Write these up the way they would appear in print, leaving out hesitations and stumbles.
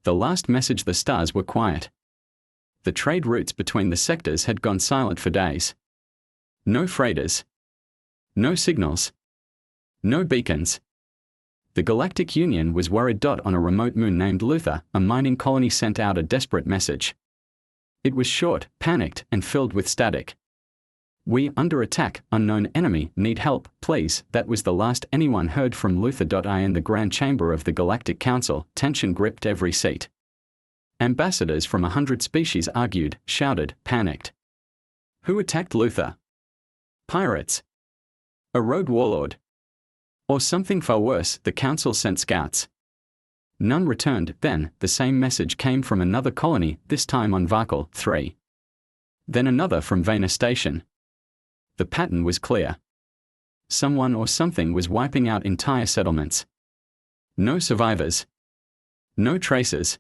The last message, the stars were quiet. The trade routes between the sectors had gone silent for days. No freighters. No signals. No beacons. The Galactic Union was worried. On a remote moon named Luther, a mining colony sent out a desperate message. It was short, panicked, and filled with static. "We under attack, unknown enemy, need help, please." That was the last anyone heard from Luther. In the Grand Chamber of the Galactic Council, tension gripped every seat. Ambassadors from 100 species argued, shouted, panicked. Who attacked Luther? Pirates? A rogue warlord? Or something far worse? The council sent scouts. None returned. Then, the same message came from another colony, this time on Varkal 3. Then another from Vena Station. The pattern was clear. Someone or something was wiping out entire settlements. No survivors. No traces.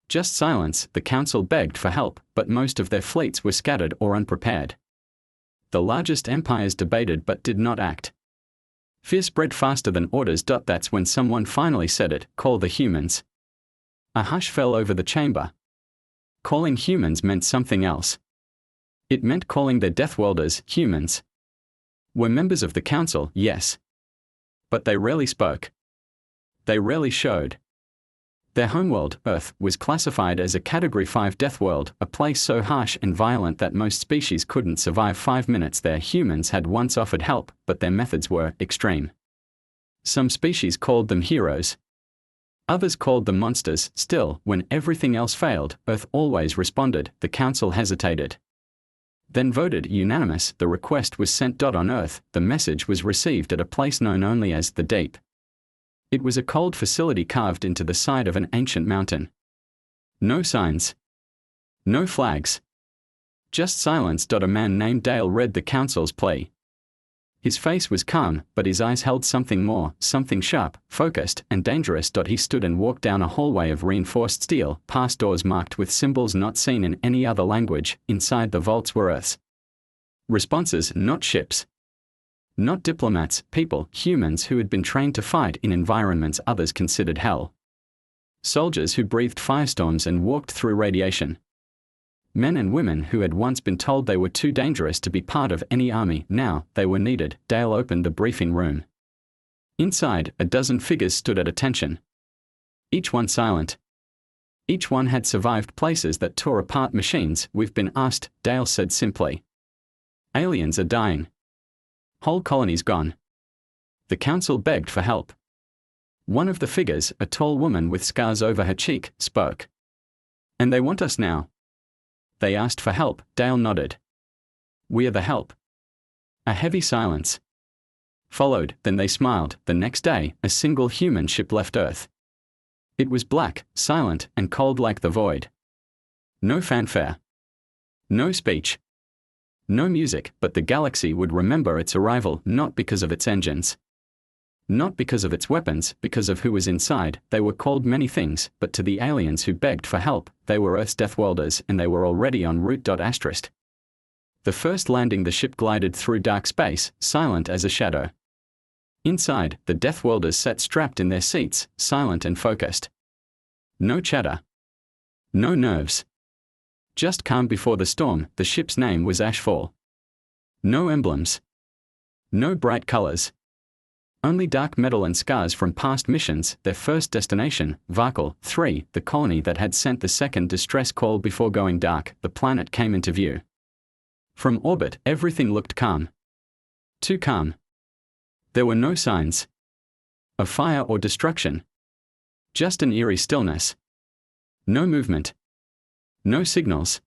Just silence. The council begged for help, but most of their fleets were scattered or unprepared. The largest empires debated but did not act. Fear spread faster than orders. That's when someone finally said it, call the humans. A hush fell over the chamber. Calling humans meant something else. It meant calling their Deathworlders humans. Were members of the council, yes. But they rarely spoke. They rarely showed. Their homeworld, Earth, was classified as a Category 5 Deathworld, a place so harsh and violent that most species couldn't survive 5 minutes there. Humans had once offered help, but their methods were extreme. Some species called them heroes. Others called them monsters. Still, when everything else failed, Earth always responded. The council hesitated. Then voted unanimous. The request was sent. On Earth, the message was received at a place known only as the Deep. It was a cold facility carved into the side of an ancient mountain. No signs. No flags. Just silence. A man named Dale read the council's plea. His face was calm, but his eyes held something more, something sharp, focused, and dangerous. He stood and walked down a hallway of reinforced steel, past doors marked with symbols not seen in any other language. Inside the vaults were Earth's responses, not ships. Not diplomats, people, humans who had been trained to fight in environments others considered hell. Soldiers who breathed firestorms and walked through radiation. Men and women who had once been told they were too dangerous to be part of any army, now they were needed. Dale opened the briefing room. Inside, a dozen figures stood at attention. Each one silent. Each one had survived places that tore apart machines. We've been asked, Dale said simply. Aliens are dying. Whole colonies gone. The council begged for help. One of the figures, a tall woman with scars over her cheek, spoke. And they want us now. They asked for help. Dale nodded. We are the help. A heavy silence followed, then they smiled. The next day, a single human ship left Earth. It was black, silent, and cold like the void. No fanfare. No speech. No music, but the galaxy would remember its arrival, not because of its engines. Not because of its weapons, because of who was inside. They were called many things, but to the aliens who begged for help, they were Earth's Deathworlders, and they were already en route. Asterisk. The first landing, the ship glided through dark space, silent as a shadow. Inside, the Deathworlders sat strapped in their seats, silent and focused. No chatter. No nerves. Just calm before the storm. The ship's name was Ashfall. No emblems. No bright colors. Only dark metal and scars from past missions. Their first destination, Varkal 3, the colony that had sent the second distress call before going dark. The planet came into view. From orbit, everything looked calm. Too calm. There were no signs of fire or destruction. Just an eerie stillness. No movement. No signals.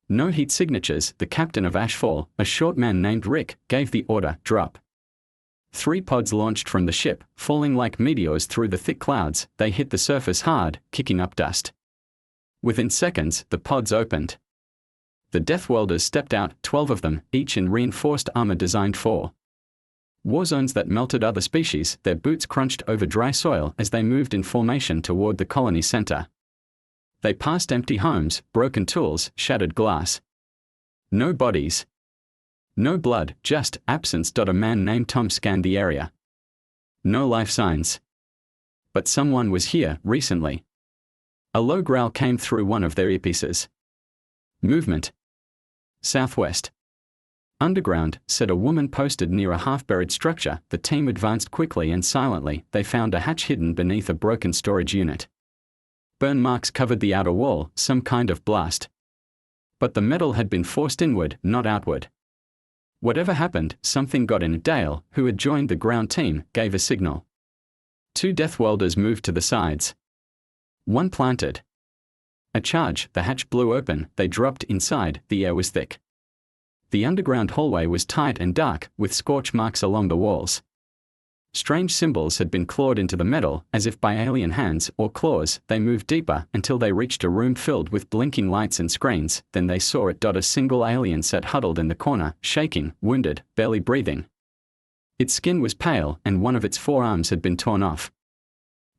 No heat signatures. The captain of Ashfall, a short man named Rick, gave the order, drop. 3 pods launched from the ship, falling like meteors through the thick clouds. They hit the surface hard, kicking up dust. Within seconds, the pods opened. The Deathworlders stepped out, 12 of them, each in reinforced armor designed for war zones that melted other species. Their boots crunched over dry soil as they moved in formation toward the colony center. They passed empty homes, broken tools, shattered glass. No bodies. No blood, just absence. A man named Tom scanned the area. No life signs. But someone was here, recently. A low growl came through one of their earpieces. Movement. Southwest. Underground, said a woman posted near a half-buried structure. The team advanced quickly and silently. They found a hatch hidden beneath a broken storage unit. Burn marks covered the outer wall, some kind of blast. But the metal had been forced inward, not outward. Whatever happened, something got in. Dale, who had joined the ground team, gave a signal. 2 Deathworlders moved to the sides. 1 planted. A charge, the hatch blew open, they dropped inside, the air was thick. The underground hallway was tight and dark, with scorch marks along the walls. Strange symbols had been clawed into the metal, as if by alien hands or claws. They moved deeper until they reached a room filled with blinking lights and screens. Then they saw it. A single alien sat huddled in the corner, shaking, wounded, barely breathing. Its skin was pale, and one of its forearms had been torn off.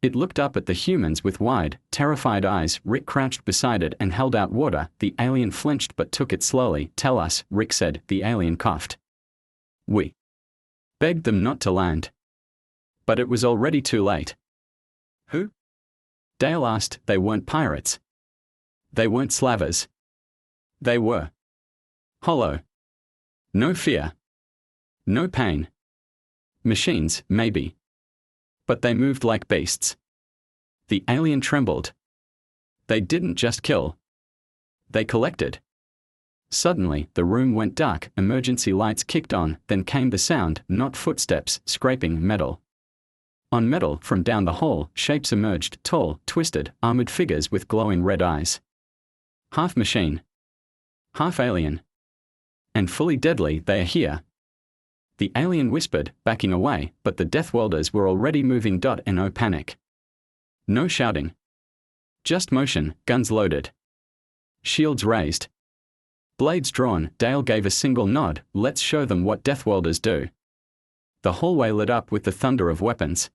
It looked up at the humans with wide, terrified eyes. Rick crouched beside it and held out water. The alien flinched but took it slowly. Tell us, Rick said. The alien coughed. We begged them not to land. But it was already too late. Who? Dale asked. They weren't pirates. They weren't slavers. They were hollow. No fear. No pain. Machines, maybe. But they moved like beasts. The alien trembled. They didn't just kill. They collected. Suddenly, the room went dark. Emergency lights kicked on. Then came the sound, not footsteps, scraping metal. On metal, from down the hall, shapes emerged, tall, twisted, armored figures with glowing red eyes. Half machine. Half alien. And fully deadly. They are here. The alien whispered, backing away, but the Deathworlders were already moving. No panic. No shouting. Just motion, guns loaded. Shields raised. Blades drawn. Dale gave a single nod. Let's show them what Deathworlders do. The hallway lit up with the thunder of weapons.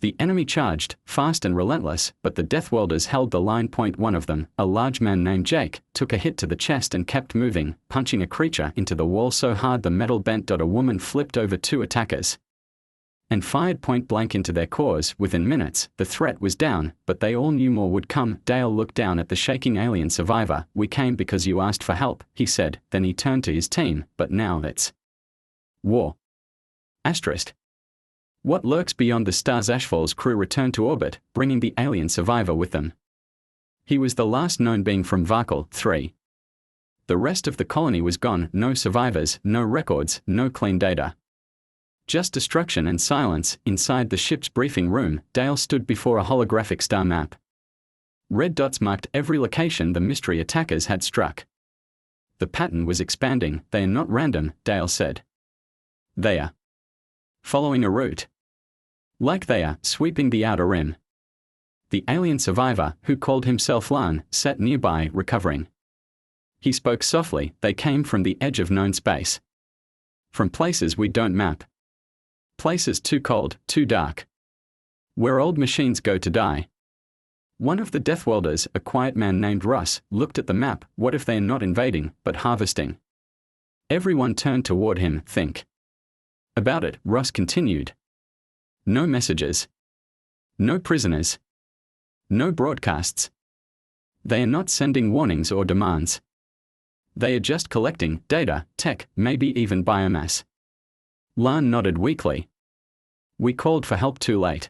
The enemy charged, fast and relentless, but the Deathworlders held the line. One of them, a large man named Jake, took a hit to the chest and kept moving, punching a creature into the wall so hard the metal bent. A woman flipped over 2 attackers and fired point blank into their cores. Within minutes, the threat was down, but they all knew more would come. Dale looked down at the shaking alien survivor. We came because you asked for help, he said. Then he turned to his team. But now it's war. Asterisk. What lurks beyond the stars? Ashfall's crew returned to orbit, bringing the alien survivor with them. He was the last known being from Varkal 3. The rest of the colony was gone. No survivors, no records, no clean data. Just destruction and silence. Inside the ship's briefing room, Dale stood before a holographic star map. Red dots marked every location the mystery attackers had struck. The pattern was expanding. They are not random, Dale said. They are following a route. Like they are sweeping the outer rim. The alien survivor, who called himself Lan, sat nearby, recovering. He spoke softly. They came from the edge of known space. From places we don't map. Places too cold, too dark. Where old machines go to die. One of the Deathworlders, a quiet man named Russ, looked at the map. What if they are not invading, but harvesting? Everyone turned toward him. Think about it, Russ continued. No messages. No prisoners. No broadcasts. They are not sending warnings or demands. They are just collecting data, tech, maybe even biomass. Lan nodded weakly. We called for help too late.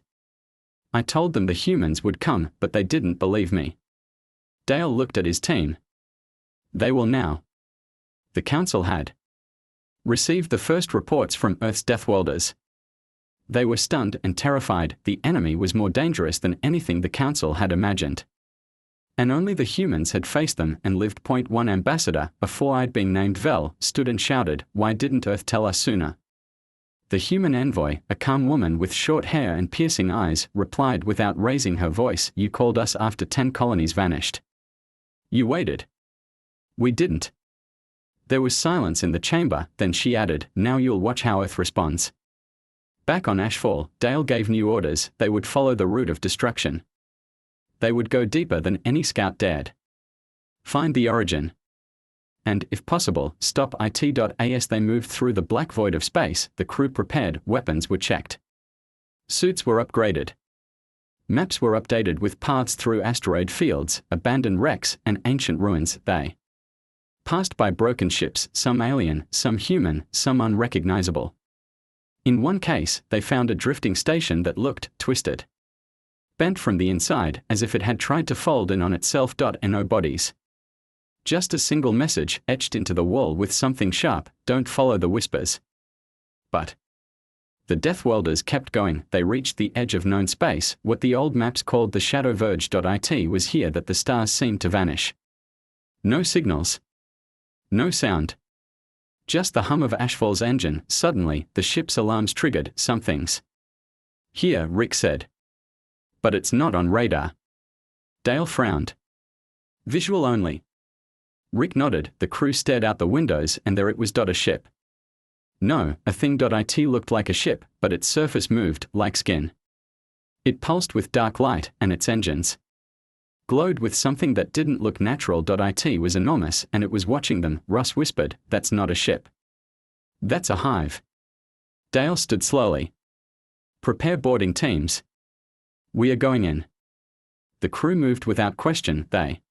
I told them the humans would come, but they didn't believe me. Dale looked at his team. They will now. The council had received the first reports from Earth's Deathworlders. They were stunned and terrified. The enemy was more dangerous than anything the council had imagined. And only the humans had faced them and lived. One ambassador, a four-eyed being named Vel, stood and shouted, why didn't Earth tell us sooner? The human envoy, a calm woman with short hair and piercing eyes, replied without raising her voice, you called us after 10 colonies vanished. You waited. We didn't. There was silence in the chamber, then she added, now you'll watch how Earth responds. Back on Ashfall, Dale gave new orders. They would follow the route of destruction. They would go deeper than any scout dared. Find the origin. And, if possible, stop it. As they moved through the black void of space, the crew prepared, weapons were checked. Suits were upgraded. Maps were updated with paths through asteroid fields, abandoned wrecks, and ancient ruins. They passed by broken ships, some alien, some human, some unrecognizable. In one case, they found a drifting station that looked twisted, bent from the inside, as if it had tried to fold in on itself. No bodies. Just a single message etched into the wall with something sharp: don't follow the whispers. But the Deathworlders kept going. They reached the edge of known space, what the old maps called the shadow verge. It was here that the stars seemed to vanish. No signals. No sound. Just the hum of Ashfall's engine. Suddenly, the ship's alarms triggered. Something's here, Rick said. But it's not on radar. Dale frowned. Visual only. Rick nodded. The crew stared out the windows, and there it was. A ship. No, a thing. It looked like a ship, but its surface moved like skin. It pulsed with dark light, and its engines glowed with something that didn't look natural. It was enormous, and it was watching them. Russ whispered, that's not a ship. That's a hive. Dale stood slowly. Prepare boarding teams. We are going in. The crew moved without question. They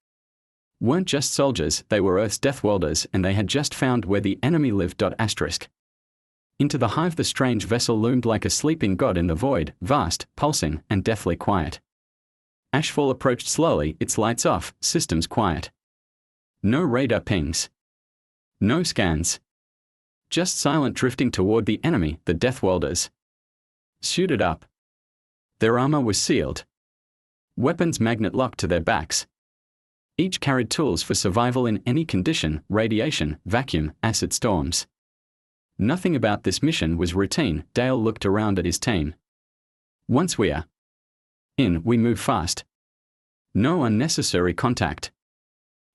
weren't just soldiers, they were Earth's Deathworlders, and they had just found where the enemy lived. Into the hive the strange vessel loomed like a sleeping god in the void, vast, pulsing, and deathly quiet. Ashfall approached slowly, its lights off, systems quiet. No radar pings. No scans. Just silent drifting toward the enemy. The Deathworlders suited up. Their armor was sealed. Weapons magnet-locked to their backs. Each carried tools for survival in any condition: radiation, vacuum, acid storms. Nothing about this mission was routine. Dale looked around at his team. Once we are in, we move fast. No unnecessary contact.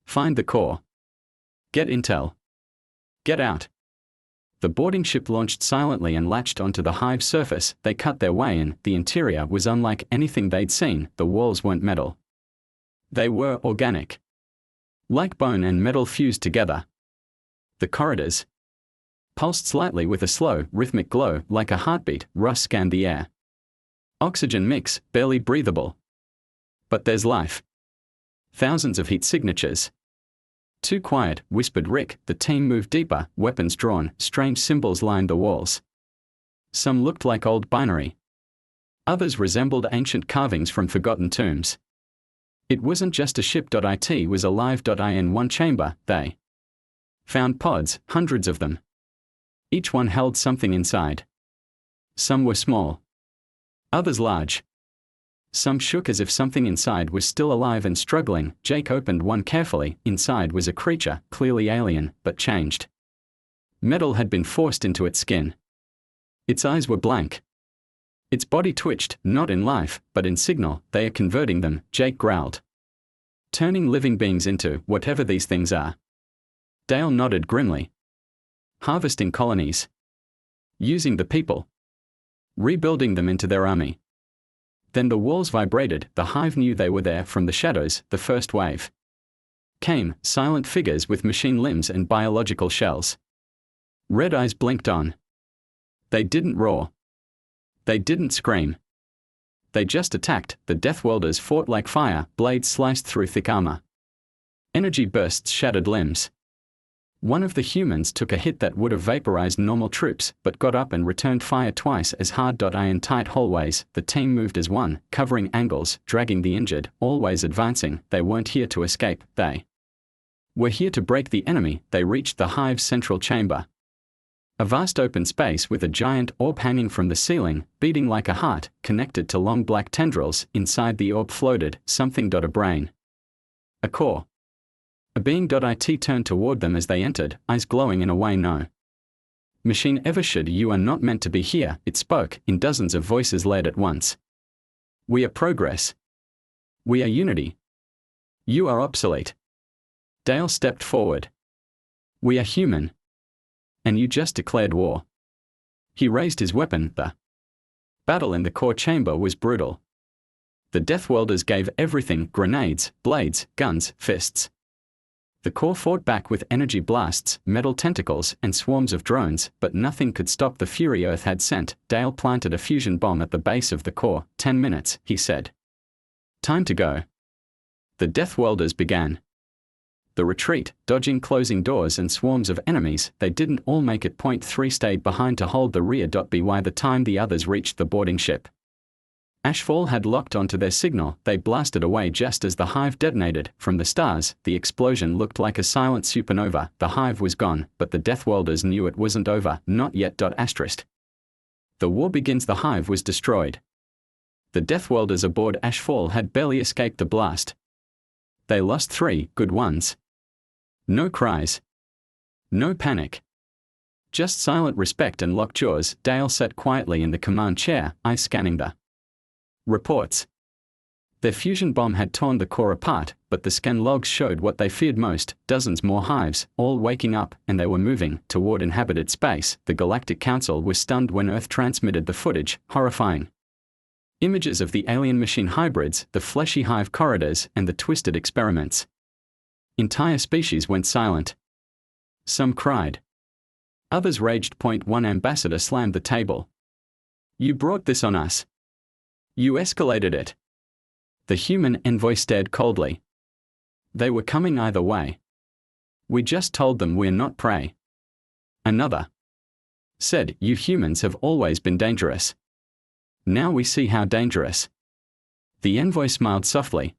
Find the core. Get intel. Get out. The boarding ship launched silently and latched onto the hive surface. They cut their way in. The interior was unlike anything they'd seen. The walls weren't metal. They were organic. Like bone and metal fused together. The corridors pulsed slightly with a slow, rhythmic glow, like a heartbeat. Russ scanned the air. Oxygen mix, barely breathable. But there's life. Thousands of heat signatures. Too quiet, whispered Rick. The team moved deeper, weapons drawn, strange symbols lined the walls. Some looked like old binary. Others resembled ancient carvings from forgotten tombs. It wasn't just a ship. It was alive. In one chamber, they found pods, hundreds of them. Each one held something inside. Some were small. Others large. Some shook as if something inside was still alive and struggling. Jake opened one carefully. Inside was a creature, clearly alien, but changed. Metal had been forced into its skin. Its eyes were blank. Its body twitched, not in life, but in signal. They are converting them, Jake growled. Turning living beings into whatever these things are. Dale nodded grimly. Harvesting colonies. Using the people. Rebuilding them into their army. Then the walls vibrated. The hive knew they were there. From the shadows, the first wave came, silent figures with machine limbs and biological shells. Red eyes blinked on. They didn't roar. They didn't scream. They just attacked. The Deathworlders fought like fire, blades sliced through thick armor. Energy bursts shattered limbs. One of the humans took a hit that would have vaporized normal troops, but got up and returned fire twice as hard. In tight hallways, the team moved as one, covering angles, dragging the injured, always advancing. They weren't here to escape, they were here to break the enemy. They reached the hive's central chamber. A vast open space with a giant orb hanging from the ceiling, beating like a heart, connected to long black tendrils. Inside the orb floated something. A brain. A core. A being. It turned toward them as they entered, eyes glowing in a way no machine ever should. You are not meant to be here, it spoke, in dozens of voices led at once. We are progress. We are unity. You are obsolete. Dale stepped forward. We are human. And you just declared war. He raised his weapon. The battle in the core chamber was brutal. The Deathworlders gave everything: grenades, blades, guns, fists. The core fought back with energy blasts, metal tentacles, and swarms of drones, but nothing could stop the fury Earth had sent. Dale planted a fusion bomb at the base of the core. 10 minutes, he said. Time to go. The Deathworlders began. The retreat, dodging closing doors and swarms of enemies, they didn't all make it. Point 3 stayed behind to hold the rear. By the time the others reached the boarding ship, Ashfall had locked onto their signal. They blasted away just as the hive detonated. From the stars, the explosion looked like a silent supernova. The hive was gone, but the Deathworlders knew it wasn't over. Not yet. The war begins. The hive was destroyed. The Deathworlders aboard Ashfall had barely escaped the blast. They lost 3 good ones. No cries. No panic. Just silent respect and locked jaws. Dale sat quietly in the command chair, eyes scanning the reports. Their fusion bomb had torn the core apart, but the scan logs showed what they feared most: dozens more hives, all waking up, and they were moving toward inhabited space. The Galactic Council was stunned when Earth transmitted the footage, horrifying images of the alien machine hybrids, the fleshy hive corridors, and the twisted experiments. Entire species went silent. Some cried. Others raged. One ambassador slammed the table. You brought this on us. You escalated it. The human envoy stared coldly. They were coming either way. We just told them we're not prey. Another said, you humans have always been dangerous. Now we see how dangerous. The envoy smiled softly.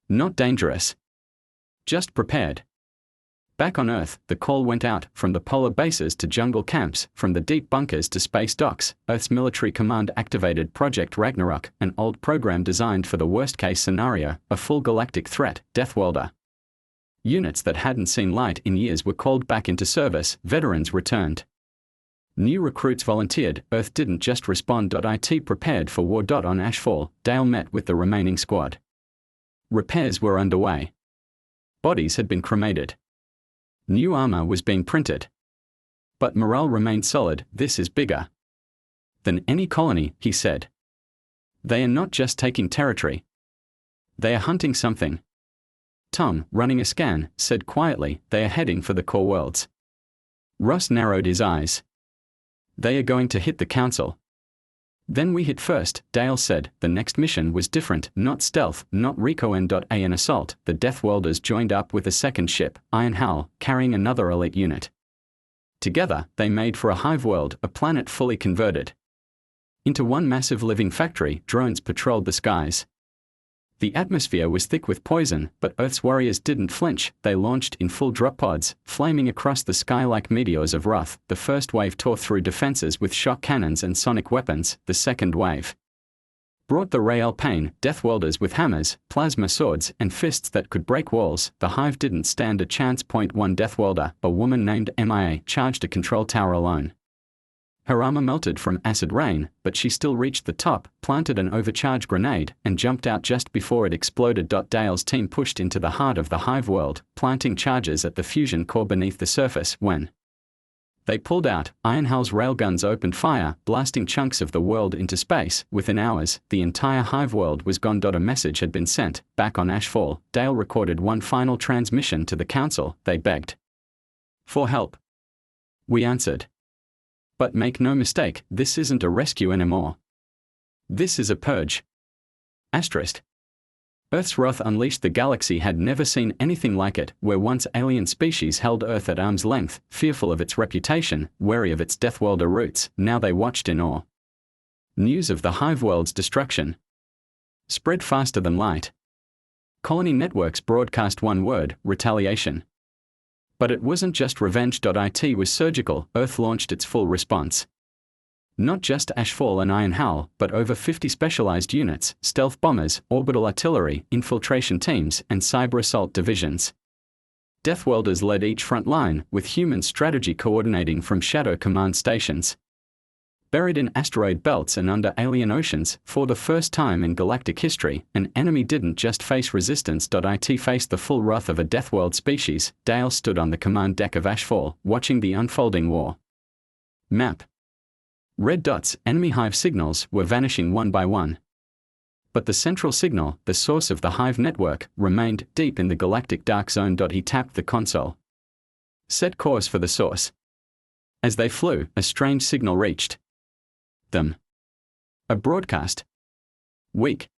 Not dangerous. Just prepared. Back on Earth, the call went out, from the polar bases to jungle camps, from the deep bunkers to space docks. Earth's military command activated Project Ragnarok, an old program designed for the worst-case scenario, a full galactic threat. Deathworlder units that hadn't seen light in years were called back into service. Veterans returned. New recruits volunteered. Earth didn't just respond. It prepared for war. On Ashfall, Dale met with the remaining squad. Repairs were underway. Bodies had been cremated. New armor was being printed. But morale remained solid. This is bigger than any colony, he said. They are not just taking territory. They are hunting something. Tom, running a scan, said quietly, they are heading for the core worlds. Ross narrowed his eyes. They are going to hit the council. Then we hit first, Dale said. The next mission was different, not stealth, not recon. An assault. The Deathworlders joined up with a second ship, Iron Howl, carrying another elite unit. Together, they made for a hive world, a planet fully converted into one massive living factory. Drones patrolled the skies. The atmosphere was thick with poison, but Earth's warriors didn't flinch. They launched in full drop pods, flaming across the sky like meteors of wrath. The first wave tore through defenses with shock cannons and sonic weapons. The second wave brought the Rael pain, Deathworlders with hammers, plasma swords, and fists that could break walls. The hive didn't stand a chance. One Deathworlder, a woman named MIA, charged a control tower alone. Her armor melted from acid rain, but she still reached the top, planted an overcharged grenade, and jumped out just before it exploded. Dale's team pushed into the heart of the hive world, planting charges at the fusion core beneath the surface. When they pulled out, Iron Howl's railguns opened fire, blasting chunks of the world into space. Within hours, the entire hive world was gone. A message had been sent. Back on Ashfall, Dale recorded one final transmission to the council. They begged for help. We answered. But make no mistake, this isn't a rescue anymore. This is a purge. Asterisk. Earth's wrath unleashed. The galaxy had never seen anything like it. Where once alien species held Earth at arm's length, fearful of its reputation, wary of its Deathworlder roots, now they watched in awe. News of the hive world's destruction spread faster than light. Colony networks broadcast one word: retaliation. But it wasn't just revenge. It was surgical. Earth launched its full response. Not just Ashfall and Iron Howl, but over 50 specialized units, stealth bombers, orbital artillery, infiltration teams, and cyber assault divisions. Deathworlders led each front line, with human strategy coordinating from shadow command stations. Buried in asteroid belts and under alien oceans, for the first time in galactic history, an enemy didn't just face resistance. It faced the full wrath of a Deathworld species. Dale stood on the command deck of Ashfall, watching the unfolding war. Map. Red dots, enemy hive signals, were vanishing one by one. But the central signal, the source of the hive network, remained deep in the galactic dark zone. He tapped the console. Set course for the source. As they flew, a strange signal reached them. A broadcast. Weak.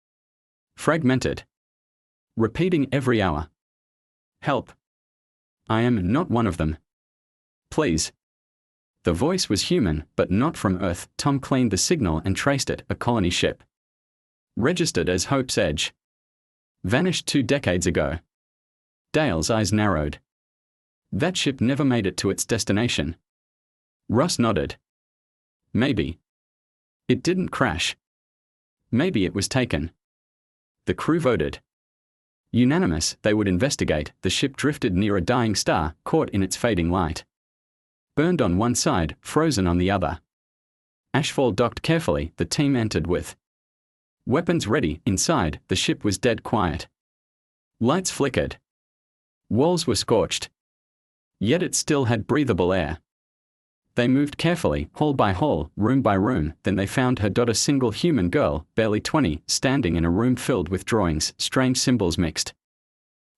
Fragmented. Repeating every hour. Help. I am not one of them. Please. The voice was human, but not from Earth. Tom cleaned the signal and traced it, a colony ship. Registered as Hope's Edge. Vanished 2 decades ago. Dale's eyes narrowed. That ship never made it to its destination. Russ nodded. Maybe. It didn't crash. Maybe it was taken. The crew voted. Unanimous, they would investigate. The ship drifted near a dying star, caught in its fading light. Burned on one side, frozen on the other. Ashfall docked carefully. The team entered with weapons ready. Inside, the ship was dead quiet. Lights flickered. Walls were scorched. Yet it still had breathable air. They moved carefully, hall by hall, room by room. Then they found her. A single human girl, barely 20, standing in a room filled with drawings, strange symbols mixed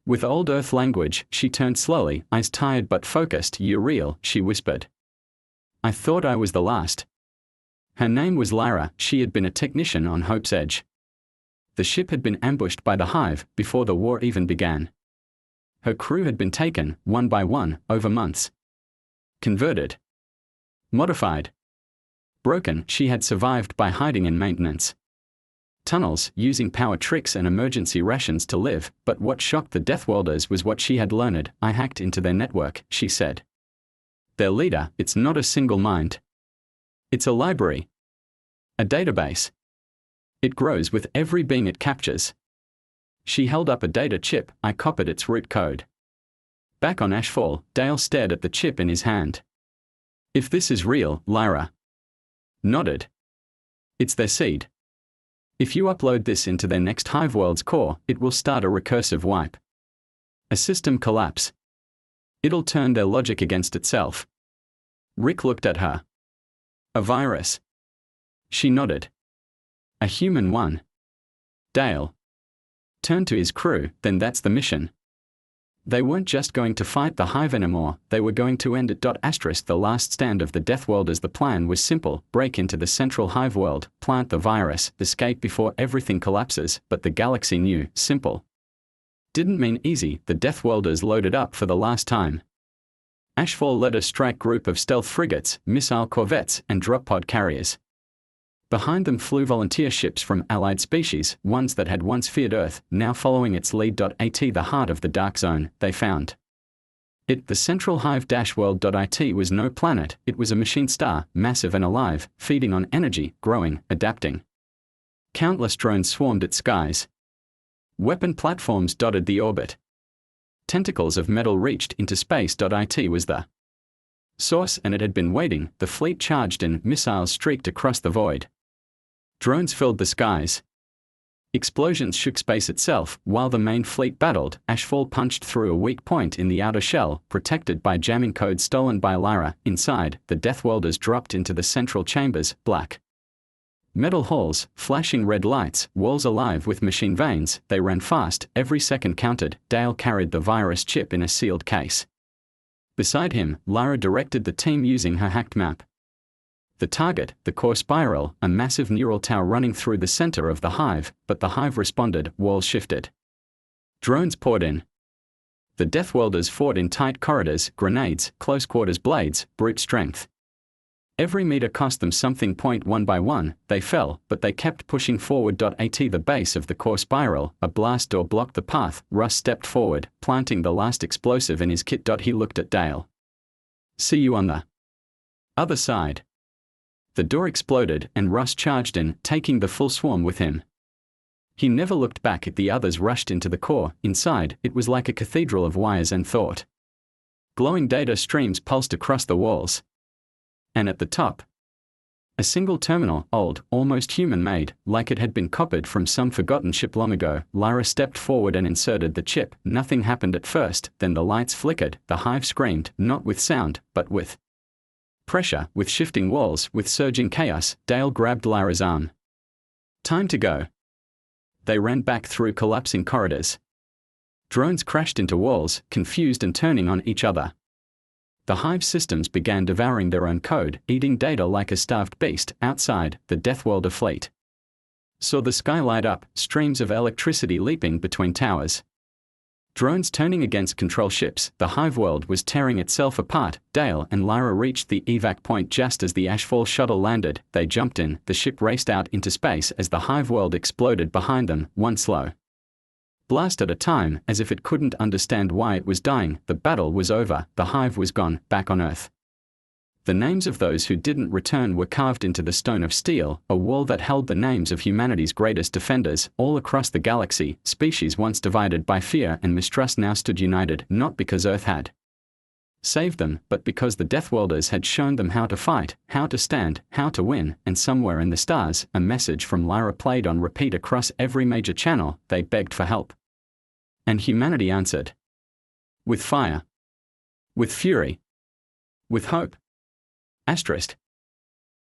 with old Earth language. She turned slowly, eyes tired but focused. "You're real," she whispered. "I thought I was the last." Her name was Lyra. She had been a technician on Hope's Edge. The ship had been ambushed by the Hive before the war even began. Her crew had been taken, one by one, over months. Converted. Modified. Broken. She had survived by hiding in maintenance tunnels, using power tricks and emergency rations to live. But what shocked the Deathworlders was what she had learned. "I hacked into their network," she said. "Their leader, it's not a single mind. It's a library. A database. It grows with every being it captures." She held up a data chip. "I copied its root code." Back on Ashfall, Dale stared at the chip in his hand. "If this is real," Lyra nodded, "it's their seed. If you upload this into their next Hive world's core, it will start a recursive wipe. A system collapse. It'll turn their logic against itself." Rick looked at her. "A virus?" She nodded. "A human one." Dale turned to his crew. "Then that's the mission." They weren't just going to fight the Hive anymore, they were going to end it. The last stand of the Deathworlders. The plan was simple: break into the central Hive world, plant the virus, escape before everything collapses. But the galaxy knew simple didn't mean easy. The Deathworlders loaded up for the last time. Ashfall led a strike group of stealth frigates, missile corvettes, and drop pod carriers. Behind them flew volunteer ships from allied species, ones that had once feared Earth, now following its lead. The heart of the dark zone, they found it. The central Hive-world. Was no planet, it was a machine star, massive and alive, feeding on energy, growing, adapting. Countless drones swarmed its skies. Weapon platforms dotted the orbit. Tentacles of metal reached into space. It was the source, and it had been waiting. The fleet charged and missiles streaked across the void. Drones filled the skies. Explosions shook space itself. While the main fleet battled, Ashfall punched through a weak point in the outer shell, protected by jamming codes stolen by Lyra. Inside, the Deathworlders dropped into the central chambers, black metal halls, flashing red lights, walls alive with machine veins. They ran fast, every second counted. Dale carried the virus chip in a sealed case. Beside him, Lyra directed the team using her hacked map. The target, the core spiral, a massive neural tower running through the center of the Hive. But the Hive responded. Walls shifted. Drones poured in. The Deathworlders fought in tight corridors, grenades, close quarters blades, brute strength. Every meter cost them something. One by one, they fell, but they kept pushing forward. At the base of the core spiral, a blast door blocked the path. Russ stepped forward, planting the last explosive in his kit. He looked at Dale. "See you on the other side." The door exploded, and Russ charged in, taking the full swarm with him. He never looked back at the others. Rushed into the core. Inside, it was like a cathedral of wires and thought. Glowing data streams pulsed across the walls. And at the top, a single terminal, old, almost human-made, like it had been copied from some forgotten ship long ago. Lyra stepped forward and inserted the chip. Nothing happened at first, then the lights flickered. The Hive screamed, not with sound, but with pressure, with shifting walls, with surging chaos. Dale grabbed Lyra's arm. "Time to go." They ran back through collapsing corridors. Drones crashed into walls, confused and turning on each other. The Hive systems began devouring their own code, eating data like a starved beast. Outside, the Deathworlder fleet Saw the sky light up, streams of electricity leaping between towers. Drones turning against control ships. The hive world was tearing itself apart. Dale and Lyra reached the evac point just as the Ashfall shuttle landed. They jumped in. The ship raced out into space as the hive world exploded behind them, one slow blast at a time, as if it couldn't understand why it was dying. The battle was over. The hive was gone, back on Earth. The names of those who didn't return were carved into the stone of steel, a wall that held the names of humanity's greatest defenders. All across the galaxy, species once divided by fear and mistrust now stood united, not because Earth had saved them, but because the Deathworlders had shown them how to fight, how to stand, how to win. And somewhere in the stars, a message from Lyra played on repeat across every major channel. They begged for help. And humanity answered. With fire. With fury. With hope. Asterisk.